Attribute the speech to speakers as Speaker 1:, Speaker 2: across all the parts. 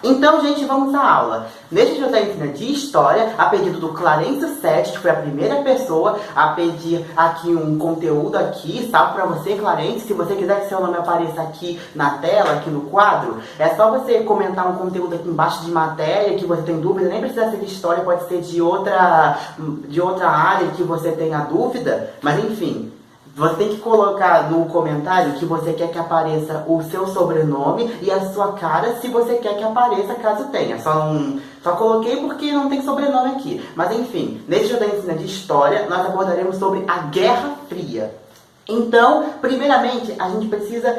Speaker 1: Então, gente, vamos à aula. Neste eu estou ensinando de História, a pedido do Clarence Sete, que foi a primeira pessoa a pedir aqui um conteúdo aqui, salve para você, Clarence. Se você quiser que seu nome apareça aqui na tela, aqui no quadro, é só você comentar um conteúdo aqui embaixo de matéria que você tem dúvida, nem precisa ser de História, pode ser de outra área que você tenha dúvida, mas enfim. Você tem que colocar no comentário que você quer que apareça o seu sobrenome e a sua cara, se você quer que apareça, caso tenha. Só coloquei porque não tem sobrenome aqui. Mas enfim, nesse vídeo da ensina de História, nós abordaremos sobre a Guerra Fria. Então, primeiramente, a gente precisa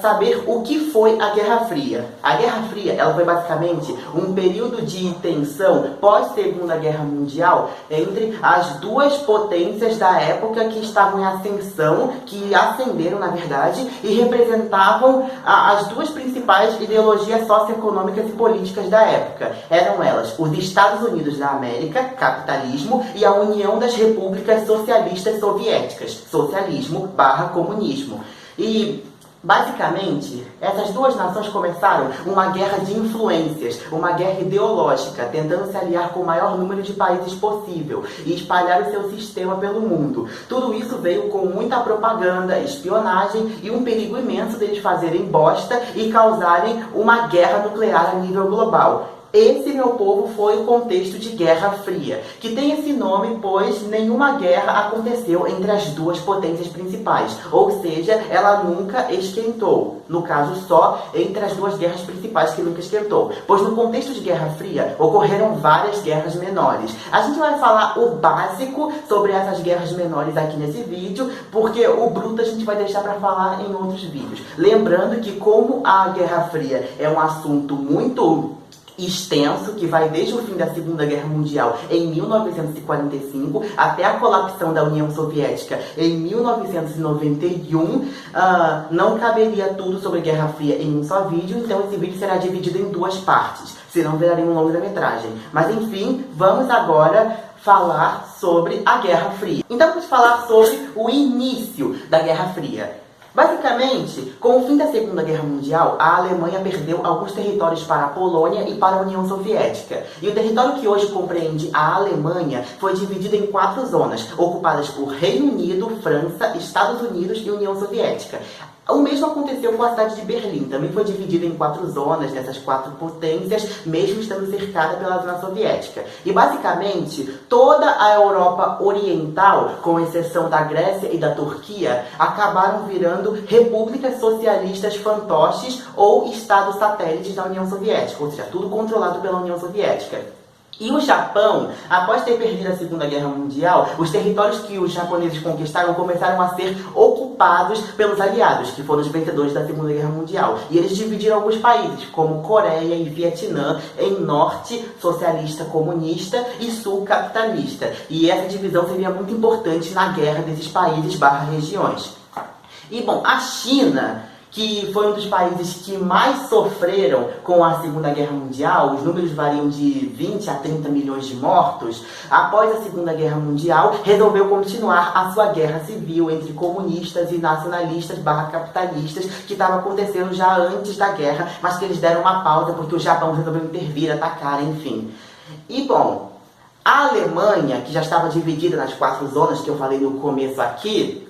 Speaker 1: saber o que foi a Guerra Fria. A Guerra Fria, ela foi basicamente um período de tensão pós-Segunda Guerra Mundial entre as duas potências da época que estavam em ascensão, que ascenderam, na verdade, e representavam as duas principais ideologias socioeconômicas e políticas da época. Eram elas os Estados Unidos da América, capitalismo, e a União das Repúblicas Socialistas Soviéticas, socialismo/comunismo. E basicamente, essas duas nações começaram uma guerra de influências, uma guerra ideológica, tentando se aliar com o maior número de países possível e espalhar o seu sistema pelo mundo. Tudo isso veio com muita propaganda, espionagem e um perigo imenso deles fazerem bosta e causarem uma guerra nuclear a nível global. Esse, meu povo, foi o contexto de Guerra Fria, que tem esse nome pois nenhuma guerra aconteceu entre as duas potências principais, ou seja, ela nunca esquentou. No caso, só entre as duas guerras principais que nunca esquentou. Pois no contexto de Guerra Fria, ocorreram várias guerras menores. A gente vai falar o básico sobre essas guerras menores aqui nesse vídeo, porque o bruto a gente vai deixar para falar em outros vídeos. Lembrando que como a Guerra Fria é um assunto muito extenso, que vai desde o fim da Segunda Guerra Mundial em 1945 até a colapsão da União Soviética em 1991, não caberia tudo sobre a Guerra Fria em um só vídeo, então esse vídeo será dividido em duas partes, senão viraria um longa-metragem. Mas enfim, vamos agora falar sobre a Guerra Fria. Então vamos falar sobre o início da Guerra Fria. Basicamente, com o fim da Segunda Guerra Mundial, a Alemanha perdeu alguns territórios para a Polônia e para a União Soviética. E o território que hoje compreende a Alemanha foi dividido em 4 zonas, ocupadas por Reino Unido, França, Estados Unidos e União Soviética. O mesmo aconteceu com a cidade de Berlim, também foi dividida em 4 zonas, dessas 4 potências, mesmo estando cercada pela zona soviética. E basicamente, toda a Europa Oriental, com exceção da Grécia e da Turquia, acabaram virando repúblicas socialistas fantoches ou estados satélites da União Soviética, ou seja, tudo controlado pela União Soviética. E o Japão, após ter perdido a Segunda Guerra Mundial, os territórios que os japoneses conquistaram começaram a ser ocupados pelos aliados, que foram os vencedores da Segunda Guerra Mundial. E eles dividiram alguns países, como Coreia e Vietnã, em norte socialista comunista e sul capitalista. E essa divisão seria muito importante na guerra desses países/regiões. E bom, a China, que foi um dos países que mais sofreram com a Segunda Guerra Mundial, os números variam de 20 a 30 milhões de mortos, após a Segunda Guerra Mundial, resolveu continuar a sua guerra civil entre comunistas e nacionalistas/capitalistas, que estava acontecendo já antes da guerra, mas que eles deram uma pausa porque o Japão resolveu intervir, atacar, enfim. E bom, a Alemanha, que já estava dividida nas 4 zonas que eu falei no começo aqui,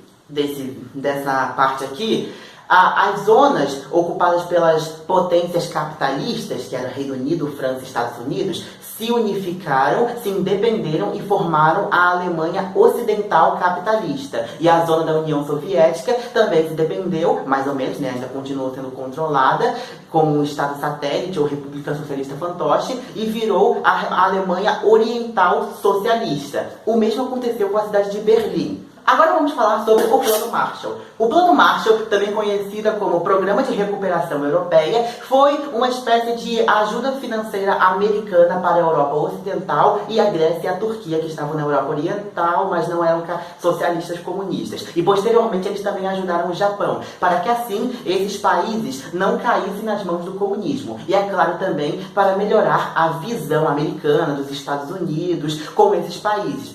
Speaker 1: dessa parte aqui, as zonas ocupadas pelas potências capitalistas, que eram Reino Unido, França e Estados Unidos, se unificaram, se independeram e formaram a Alemanha Ocidental capitalista. E a zona da União Soviética também se dependeu, mais ou menos, né, ainda continuou sendo controlada como um Estado satélite ou República Socialista Fantoche e virou a Alemanha Oriental Socialista. O mesmo aconteceu com a cidade de Berlim. Agora vamos falar sobre o Plano Marshall. O Plano Marshall, também conhecido como Programa de Recuperação Europeia, foi uma espécie de ajuda financeira americana para a Europa Ocidental e a Grécia e a Turquia, que estavam na Europa Oriental, mas não eram socialistas comunistas. E posteriormente eles também ajudaram o Japão, para que assim esses países não caíssem nas mãos do comunismo. E é claro também para melhorar a visão americana dos Estados Unidos com esses países.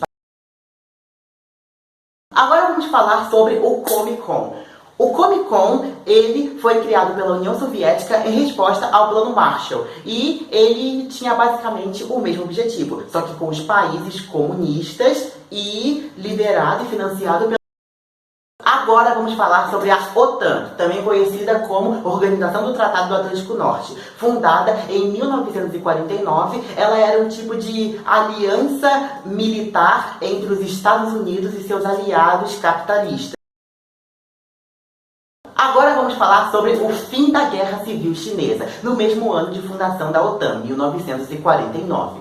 Speaker 1: Agora vamos falar sobre o Comic Con. O Comecon, ele foi criado pela União Soviética em resposta ao Plano Marshall. E ele tinha basicamente o mesmo objetivo, só que com os países comunistas e liderado e financiado pelo... Agora vamos falar sobre a OTAN, também conhecida como Organização do Tratado do Atlântico Norte. Fundada em 1949, ela era um tipo de aliança militar entre os Estados Unidos e seus aliados capitalistas. Agora vamos falar sobre o fim da Guerra Civil Chinesa, no mesmo ano de fundação da OTAN, 1949.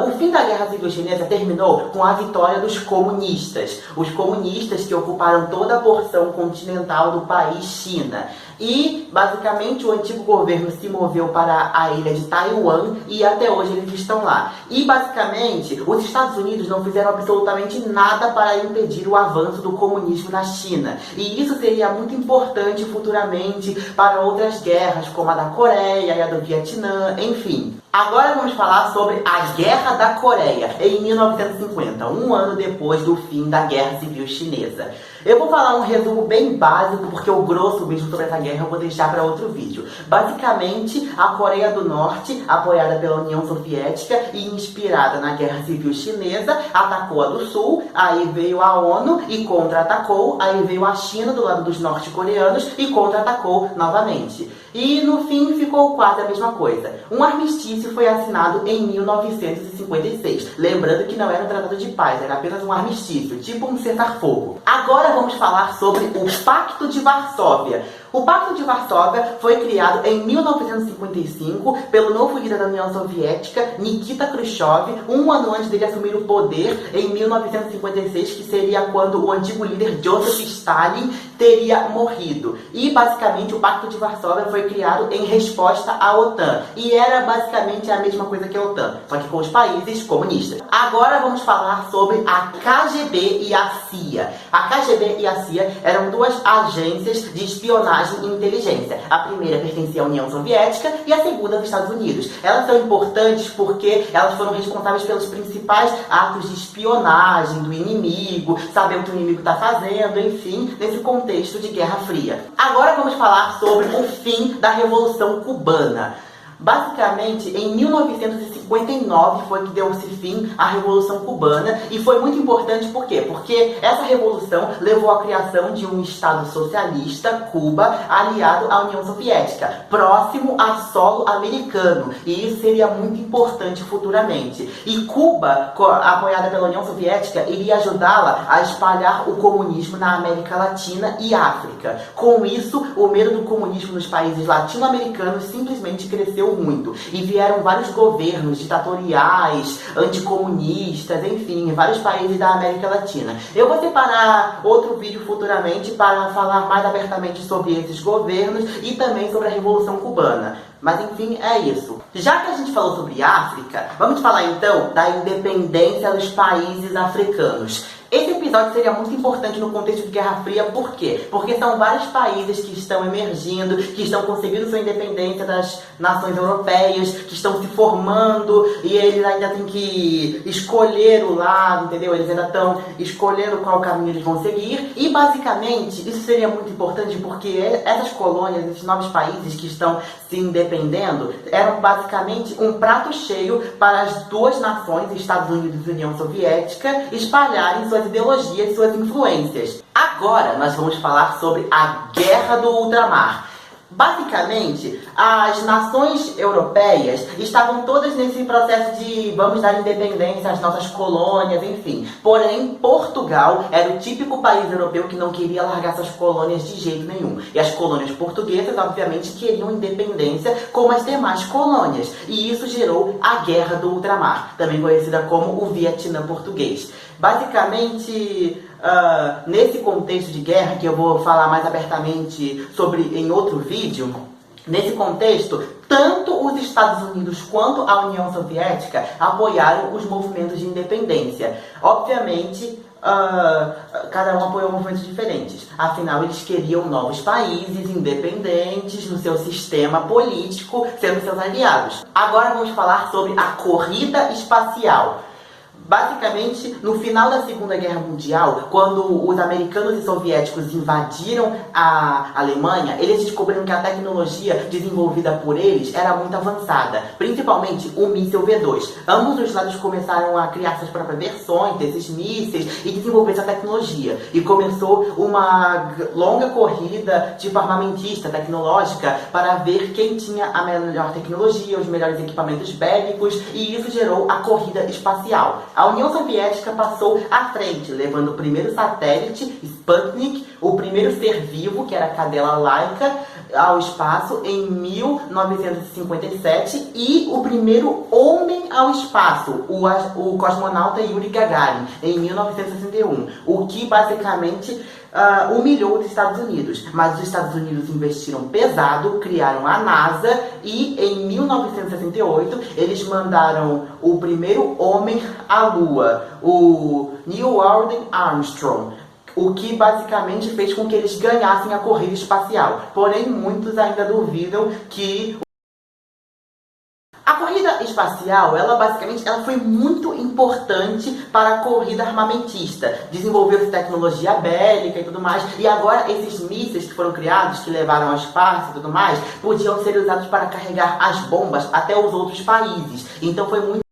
Speaker 1: O fim da Guerra Civil Chinesa terminou com a vitória dos comunistas. Os comunistas que ocuparam toda a porção continental do país China. E, basicamente, o antigo governo se moveu para a ilha de Taiwan e até hoje eles estão lá. E, basicamente, os Estados Unidos não fizeram absolutamente nada para impedir o avanço do comunismo na China. E isso seria muito importante futuramente para outras guerras, como a da Coreia e a do Vietnã, enfim. Agora vamos falar sobre a Guerra da Coreia, em 1950, um ano depois do fim da Guerra Civil Chinesa. Eu vou falar um resumo bem básico, porque o grosso mesmo sobre essa guerra eu vou deixar para outro vídeo. Basicamente, a Coreia do Norte, apoiada pela União Soviética e inspirada na Guerra Civil Chinesa, atacou a do Sul, aí veio a ONU e contra-atacou, aí veio a China do lado dos norte-coreanos e contra-atacou novamente. E no fim ficou quase a mesma coisa. Um armistício foi assinado em 1956. Lembrando que não era um tratado de paz, era apenas um armistício, tipo um cessar-fogo. Agora vamos falar sobre o Pacto de Varsóvia. O Pacto de Varsóvia foi criado em 1955 pelo novo líder da União Soviética, Nikita Khrushchev, um ano antes dele assumir o poder em 1956, que seria quando o antigo líder Joseph Stalin teria morrido. E basicamente o Pacto de Varsóvia foi criado em resposta à OTAN. E era basicamente a mesma coisa que a OTAN, só que com os países comunistas. Agora vamos falar sobre a KGB e a CIA. A KGB e a CIA eram duas agências de espionagem e inteligência. A primeira pertencia à União Soviética e a segunda aos Estados Unidos. Elas são importantes porque elas foram responsáveis pelos principais atos de espionagem do inimigo, saber o que o inimigo está fazendo, enfim, nesse contexto de Guerra Fria. Agora vamos falar sobre o fim da Revolução Cubana. Basicamente, em 1959 foi que deu-se fim à Revolução Cubana e foi muito importante por quê? Porque essa revolução levou à criação de um Estado socialista, Cuba, aliado à União Soviética, próximo a solo americano, e isso seria muito importante futuramente. E Cuba, apoiada pela União Soviética, iria ajudá-la a espalhar o comunismo na América Latina e África. Com isso, o medo do comunismo nos países latino-americanos simplesmente cresceu muito. E vieram vários governos ditatoriais, anticomunistas, enfim, em vários países da América Latina. Eu vou separar outro vídeo futuramente para falar mais abertamente sobre esses governos e também sobre a Revolução Cubana. Mas enfim, é isso. Já que a gente falou sobre África, vamos falar então da independência dos países africanos. Esse episódio seria muito importante no contexto de Guerra Fria, por quê? Porque são vários países que estão emergindo, que estão conseguindo sua independência das nações europeias, que estão se formando e eles ainda têm que escolher o lado, entendeu? Eles ainda estão escolhendo qual caminho eles vão seguir e basicamente isso seria muito importante porque essas colônias, esses novos países que estão se independendo, eram basicamente um prato cheio para as duas nações, Estados Unidos e União Soviética, espalharem suas ideologias, suas influências. Agora nós vamos falar sobre a Guerra do Ultramar. Basicamente, as nações europeias estavam todas nesse processo de vamos dar independência às nossas colônias, enfim. Porém, Portugal era o típico país europeu que não queria largar suas colônias de jeito nenhum. E as colônias portuguesas, obviamente, queriam independência como as demais colônias. E isso gerou a Guerra do Ultramar, também conhecida como o Vietnã português. Basicamente, nesse contexto de guerra, que eu vou falar mais abertamente sobre em outro vídeo, nesse contexto, tanto os Estados Unidos quanto a União Soviética apoiaram os movimentos de independência. Obviamente, cada um apoiou movimentos diferentes. Afinal, eles queriam novos países independentes no seu sistema político, sendo seus aliados. Agora vamos falar sobre a corrida espacial. Basicamente, no final da Segunda Guerra Mundial, quando os americanos e soviéticos invadiram a Alemanha, eles descobriram que a tecnologia desenvolvida por eles era muito avançada, principalmente o míssil V2. Ambos os lados começaram a criar suas próprias versões desses mísseis e desenvolver essa tecnologia. E começou uma longa corrida tipo armamentista, tecnológica, para ver quem tinha a melhor tecnologia, os melhores equipamentos bélicos, e isso gerou a corrida espacial. A União Soviética passou à frente, levando o primeiro satélite, Sputnik, o primeiro ser vivo, que era a cadela Laika, ao espaço em 1957 e o primeiro homem ao espaço, o cosmonauta Yuri Gagarin, em 1961, o que basicamente humilhou os Estados Unidos. Mas os Estados Unidos investiram pesado, criaram a NASA e em 1968 eles mandaram o primeiro homem à Lua, o Neil Armstrong, o que basicamente fez com que eles ganhassem a corrida espacial. Porém, muitos ainda duvidam que a corrida espacial, ela foi muito importante para a corrida armamentista. Desenvolveu-se tecnologia bélica e tudo mais. E agora esses mísseis que foram criados, que levaram ao espaço e tudo mais, podiam ser usados para carregar as bombas até os outros países. Então foi muito.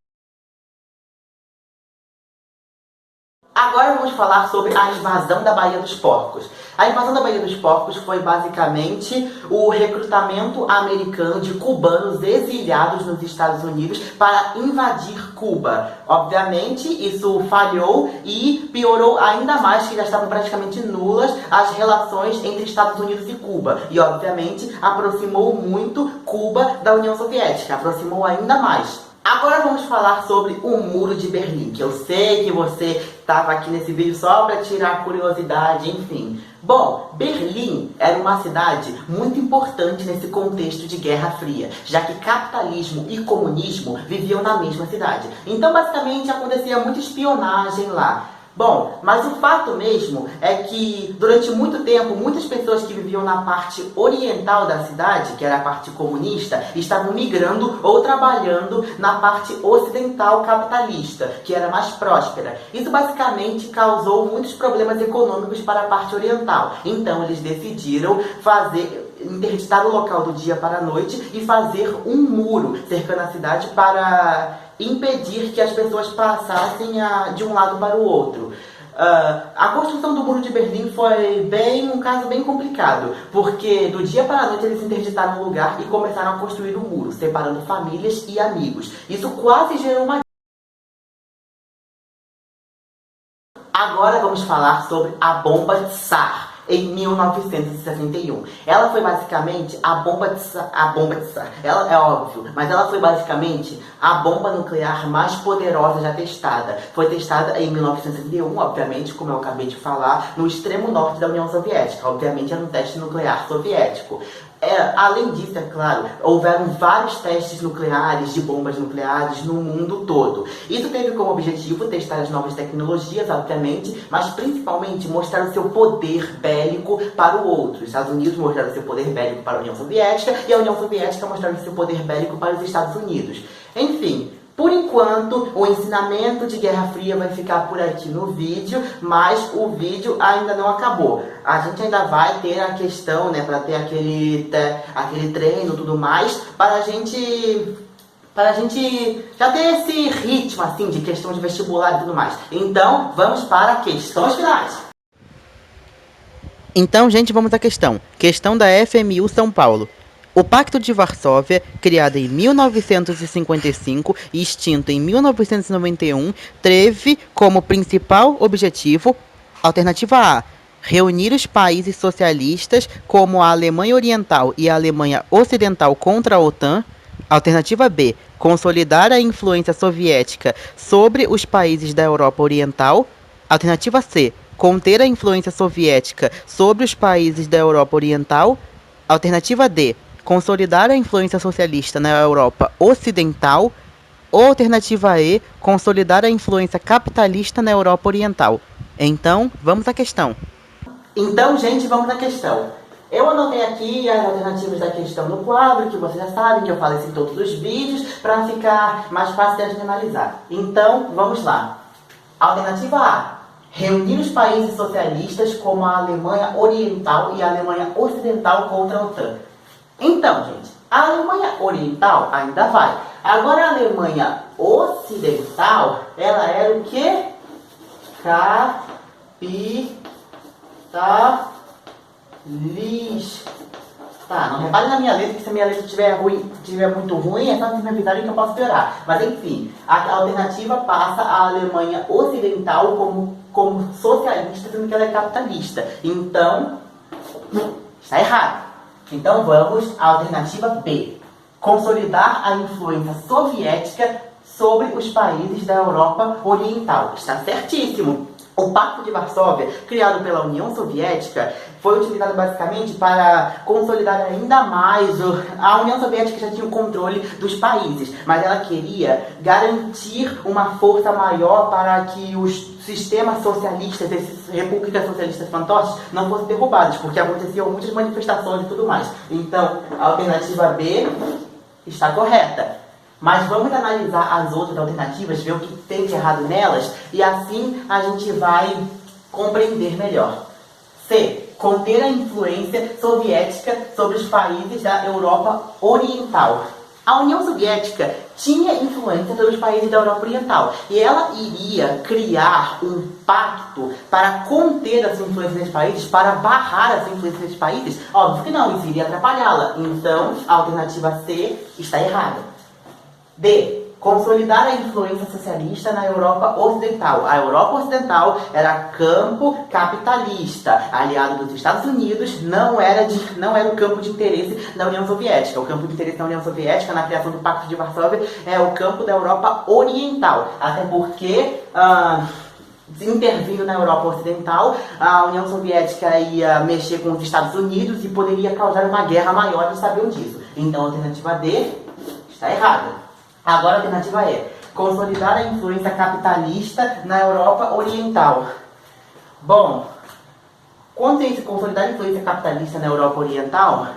Speaker 1: Agora vamos falar sobre a invasão da Baía dos Porcos. A invasão da Baía dos Porcos foi basicamente o recrutamento americano de cubanos exiliados nos Estados Unidos para invadir Cuba. Obviamente, isso falhou e piorou ainda mais, que já estavam praticamente nulas as relações entre Estados Unidos e Cuba. E, obviamente, aproximou muito Cuba da União Soviética, aproximou ainda mais. Agora vamos falar sobre o Muro de Berlim, que eu sei que você estava aqui nesse vídeo só para tirar a curiosidade, enfim. Bom, Berlim era uma cidade muito importante nesse contexto de Guerra Fria, já que capitalismo e comunismo viviam na mesma cidade. Então, basicamente, acontecia muita espionagem lá. Bom, mas o fato mesmo é que durante muito tempo, muitas pessoas que viviam na parte oriental da cidade, que era a parte comunista, estavam migrando ou trabalhando na parte ocidental capitalista, que era mais próspera. Isso basicamente causou muitos problemas econômicos para a parte oriental. Então eles decidiram interditar o local do dia para a noite e fazer um muro cercando a cidade para impedir que as pessoas passassem de um lado para o outro. A construção do Muro de Berlim foi um caso bem complicado, porque do dia para a noite eles interditaram o lugar e começaram a construir o muro, separando famílias e amigos. Isso quase gerou uma... Agora vamos falar sobre a bomba Tsar. Em 1961. Ela foi basicamente a bomba Tsar. Ela é óbvio, mas ela foi basicamente a bomba nuclear mais poderosa já testada. Foi testada em 1961, obviamente, como eu acabei de falar, no extremo norte da União Soviética. Obviamente era um teste nuclear soviético. Além disso, é claro, houveram vários testes nucleares, de bombas nucleares no mundo todo. Isso teve como objetivo testar as novas tecnologias, obviamente, mas principalmente mostrar o seu poder bélico para o outro. Os Estados Unidos mostraram o seu poder bélico para a União Soviética e a União Soviética mostrou o seu poder bélico para os Estados Unidos. Enfim, por enquanto, o ensinamento de Guerra Fria vai ficar por aqui no vídeo, mas o vídeo ainda não acabou. A gente ainda vai ter a questão, né, para ter aquele treino e tudo mais, para a gente já ter esse ritmo, assim, de questão de vestibular e tudo mais. Então, vamos para questões finais.
Speaker 2: Então, gente, vamos à questão. Questão da FMU São Paulo. O Pacto de Varsóvia, criado em 1955 e extinto em 1991, teve como principal objetivo, alternativa A, reunir os países socialistas como a Alemanha Oriental e a Alemanha Ocidental contra a OTAN. Alternativa B, consolidar a influência soviética sobre os países da Europa Oriental. Alternativa C, conter a influência soviética sobre os países da Europa Oriental. Alternativa D, consolidar a influência socialista na Europa Ocidental. Ou alternativa E, consolidar a influência capitalista na Europa Oriental. Então, vamos à questão.
Speaker 1: Então, gente, vamos à questão. Eu anotei aqui as alternativas da questão no quadro, que vocês já sabem que eu falo isso em todos os vídeos, para ficar mais fácil de analisar. Então, vamos lá. Alternativa A, reunir os países socialistas como a Alemanha Oriental e a Alemanha Ocidental contra a OTAN. Então, gente, a Alemanha Oriental ainda vai. Agora a Alemanha Ocidental, ela era o quê? Capitalista. Tá, não repare na minha letra, que se a minha letra estiver muito ruim, é só vocês me avisarem que eu posso piorar. Mas enfim, a alternativa passa a Alemanha Ocidental como socialista, sendo que ela é capitalista. Então, está errado. Então vamos à alternativa B. Consolidar a influência soviética sobre os países da Europa Oriental. Está certíssimo. O Pacto de Varsóvia, criado pela União Soviética, foi utilizado basicamente para consolidar ainda mais a União Soviética já tinha o controle dos países, mas ela queria garantir uma força maior para que os sistemas socialistas, essas repúblicas socialistas fantoches, não fossem derrubados, porque aconteciam muitas manifestações e tudo mais. Então, a alternativa B está correta. Mas vamos analisar as outras alternativas, ver o que tem de errado nelas, e assim a gente vai compreender melhor. C. Conter a influência soviética sobre os países da Europa Oriental. A União Soviética tinha influência sobre os países da Europa Oriental, e ela iria criar um pacto para conter essa influência nesses países, para barrar essa influência nesses países? Óbvio que não, isso iria atrapalhá-la. Então, a alternativa C está errada. D. Consolidar a influência socialista na Europa Ocidental. A Europa Ocidental era campo capitalista, aliado dos Estados Unidos, não era o campo de interesse da União Soviética. O campo de interesse da União Soviética, na criação do Pacto de Varsóvia, é o campo da Europa Oriental. Até porque, intervindo na Europa Ocidental, a União Soviética ia mexer com os Estados Unidos e poderia causar uma guerra maior, eles sabiam disso. Então a alternativa D está errada. Agora a alternativa é consolidar a influência capitalista na Europa Oriental. Bom, quanto a isso, consolidar a influência capitalista na Europa Oriental,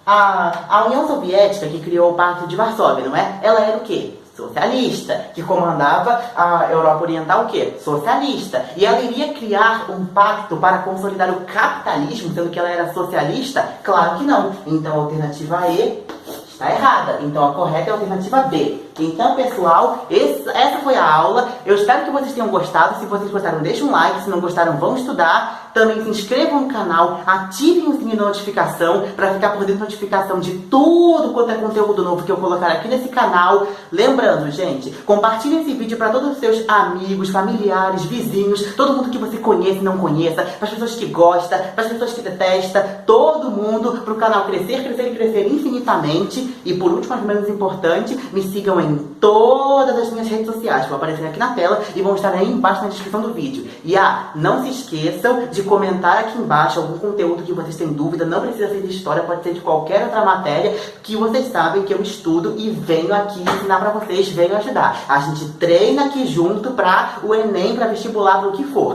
Speaker 1: a União Soviética, que criou o Pacto de Varsóvia, não é? Ela era o quê? Socialista, que comandava a Europa Oriental, o quê? Socialista. E ela iria criar um pacto para consolidar o capitalismo, sendo que ela era socialista? Claro que não. Então a alternativa E está errada. Então a correta é a alternativa B. Então, pessoal, essa foi a aula. Eu espero que vocês tenham gostado. Se vocês gostaram, deixem um like. Se não gostaram, vão estudar. Também se inscrevam no canal, ativem o sininho de notificação para ficar por dentro de notificação de tudo quanto é conteúdo novo que eu colocar aqui nesse canal. Lembrando, gente, compartilhem esse vídeo para todos os seus amigos, familiares, vizinhos, todo mundo que você conhece e não conheça, para as pessoas que gostam, para as pessoas que detestam, todo mundo, para o canal crescer, crescer e crescer infinitamente. E por último, mas menos importante, me sigam em todas as minhas redes sociais, que vão aparecer aqui na tela e vão estar aí embaixo na descrição do vídeo. E não se esqueçam de comentar aqui embaixo algum conteúdo que vocês têm dúvida, não precisa ser de história, pode ser de qualquer outra matéria que vocês sabem que eu estudo e venho aqui ensinar pra vocês, venho ajudar. A gente treina aqui junto pra o Enem, pra vestibular, pro que for.